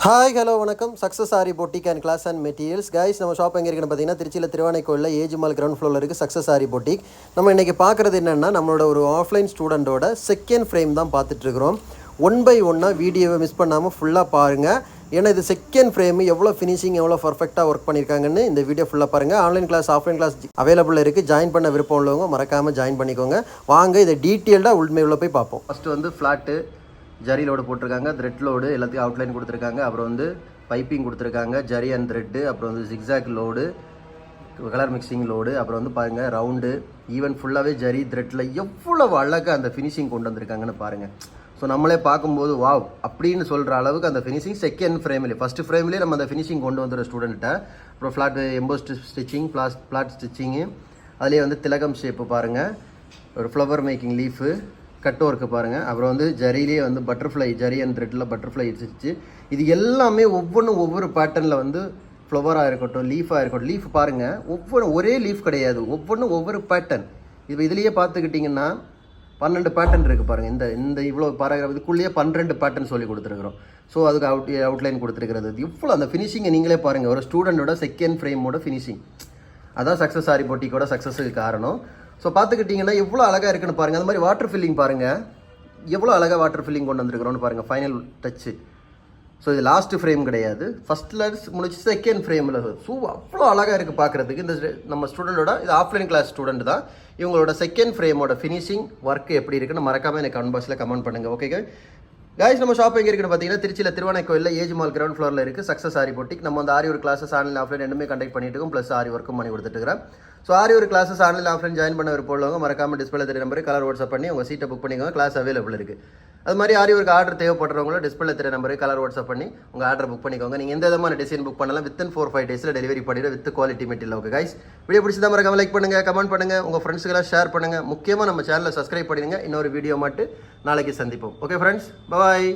Hi hello வணக்கம் success Aari boutique and class and materials guys. நம்ம shop எங்கே இருக்குன்னு பார்த்தீங்கன்னா திருச்சியில் திருவானைக்கோயிலில் ஏஜ் மால் கிரவுண்ட் ஃப்ளோரில் இருக்குது சக்ஸஸ் ஆரி பொட்டிக். நம்ம இன்றைக்கி பார்க்குறது என்னென்னா நம்மளோட ஒரு ஆஃப்லைன் ஸ்டூடெண்ட்டோட செகண்ட் ஃப்ரேம் தான் பார்த்துட்ருக்குறோம். 1/1 வீடியோவை மிஸ் பண்ணாமல் ஃபுல்லாக பாருங்கள். ஏன்னா இது செகண்ட் ஃப்ரேமு எவ்வளோ ஃபினிஷிங் எவ்வளோ பர்ஃபெக்டாக ஒர்க் பண்ணியிருக்காங்கன்னு இந்த வீடியோ ஃபுல்லாக பாருங்கள். Online class offline class available இருக்குது. ஜாயின் பண்ண விருப்பம் உள்ளவங்க மறக்காமல் ஜாயின் பண்ணிக்கோங்க. வாங்க இதை டீட்டெயில்டாக உள்ள போய் பார்ப்போம். ஃபஸ்ட்டு வந்து ஃப்ளாட்டு ஜரி லோடு போட்டிருக்காங்க, த்ரெட் லோடு எல்லாத்தையும் அவுட்லைன் கொடுத்துருக்காங்க. அப்புறம் வந்து பைப்பிங் கொடுத்துருக்காங்க, ஜரி அண்ட் த்ரெட்டு. அப்புறம் வந்து zigzag load, colour mixing load. அப்புறம் வந்து பாருங்கள் ரவுண்டு, ஈவன் ஃபுல்லாகவே ஜரி த்ரெட்டில் எவ்வளவு அழகாக அந்த ஃபினிஷிங் கொண்டு வந்திருக்காங்கன்னு பாருங்கள். ஸோ நம்மளே பார்க்கும்போது வாவ் அப்படின்னு சொல்கிற அளவுக்கு அந்த ஃபினிஷிங் செகண்ட் ஃப்ரேம்லேயே ஃபஸ்ட்டு ஃப்ரேம்லேயே நம்ம அந்த ஃபினிஷிங் கொண்டு வந்துடுற ஸ்டூடெண்ட்டை. அப்புறம் flat embossed stitching, flat stitching, அதுலேயே வந்து திலகம் ஷேப்பு பாருங்கள், ஒரு flower making leaf, cut work பாருங்கள். அப்புறம் வந்து ஜரியிலே வந்து பட்டர்ஃப்ளை, ஜரி அண்ட் த்ரெட்டில் பட்டர்ஃப்ளை வச்சு இது எல்லாமே ஒவ்வொன்றும் ஒவ்வொரு பேட்டர்னில் வந்து ஃப்ளவராக இருக்கட்டும், லீஃபாக இருக்கட்டும். லீஃப் பாருங்கள், ஒரே லீஃப் கிடையாது, ஒவ்வொன்றும் ஒவ்வொரு பேட்டர்ன். இப்போ இதுலேயே பார்த்துக்கிட்டிங்கன்னா 12 பேட்டர்ன் இருக்குது பாருங்கள். இந்த இவ்வளோ பாராகிராஃப் இதுக்குள்ளேயே 12 பேட்டர்ன் சொல்லி கொடுத்துருக்குறோம். ஸோ அதுக்கு அவுட்லைன் கொடுத்துருக்கிறது. இவ்வளோ அந்த ஃபினிஷிங்கை நீங்களே பாருங்கள். ஒரு ஸ்டூடெண்ட்டோட செகண்ட் ஃப்ரேமோட ஃபினிஷிங் அதான் சக்ஸஸ் ஆரி பொட்டிக்கோட சக்ஸஸுக்கு காரணம். ஸோ பார்த்துக்கிட்டிங்கன்னா எவ்வளோ அழகாக இருக்குன்னு பாருங்கள். அது மாதிரி வாட்டர் ஃபில்லிங் பாருங்கள், எவ்வளோ அழகாக வாட்டர் ஃபில்லிங் கொண்டு வந்திருக்கிறோன்னு பாருங்கள். Final Dutch. ஸோ இது லாஸ்ட் ஃப்ரேம் கிடையாது, ஃபஸ்ட்டில் முடிச்சு செகண்ட் ஃப்ரேமில். ஸோ அவ்வளோ அழகாக இருக்குது பார்க்குறதுக்கு. இந்த நம்ம ஸ்டூடெண்ட்டோட இது ஆஃப்லைன் கிளாஸ் ஸ்டூடெண்ட் தான். இவங்களோட செகண்ட் ஃப்ரேமோட ஃபினிஷிங் ஒர்க் எப்படி இருக்குன்னு மறக்காமல் எனக்கு கமெண்ட் பாக்ஸில் கமெண்ட் பண்ணுங்கள். ஓகே கைஸ், நம்ம ஷாப் எங்கே இருக்குன்னு பார்த்தீங்கன்னா திருச்சியில் திருவானைக்கோயிலில் ஏஜ் மால் கிரவுண்ட் ஃப்ளோரில் இருக்குது சக்ஸஸ் ஆரி பொட்டிக். நம்ம வந்து ஆரி ஒரு கிளாஸஸ் ஆன்லைன் ஆஃப்லைன் ரெண்டுமே கண்டக்ட் பண்ணிட்டு இருக்கோம், ப்ளஸ் ஆரி ஒர்க்கும் பண்ணி கொடுத்துட்டுருக்கேன். ஸோ ஆரி ஒரு கிளாஸஸ் ஆன்லைன் ஆஃப்லைன் ஜாயின் பண்ண விருப்பம் மறக்காமல் டிஸ்பிளே தெரிய நம்பருக்கு கலர் வாட்ஸ்அப் பண்ணி உங்கள் சீட்டை புக் பண்ணிக்கோங்க. கிளாஸ் அவைலபிள் இருக்குது. அது மாதிரி ஆரி ஒரு ஆர்டர் தேவைப்படுறவங்கள டிஸ்பிளே தெரிய நம்பருக்கு கலர் வாட்ஸ்அப் பண்ணி உங்கள் ஆர்டர் புக் பண்ணிக்கோங்க. நீங்கள் எந்த விதமான டிசைன் புக் பண்ணலாம், வித்தின் 4-5 டேஸில் டெலிவரி பண்ணிவிட with quality material. Okay guys, video பிடிச்சதா மறக்காம லைக் பண்ணுங்கள், கமெண்ட் பண்ணுங்கள், உங்கள் ஃப்ரெண்ட்ஸுக்கெல்லாம் ஷேர் பண்ணுங்கள். முக்கியமாக நம்ம சேனலை சப்ஸ்கிரைப் பண்ணிடுங்க. இன்னொரு வீடியோ மட்டும் நாளைக்கு சந்திப்போம். ஓகே ஃப்ரெண்ட்ஸ், பாய்.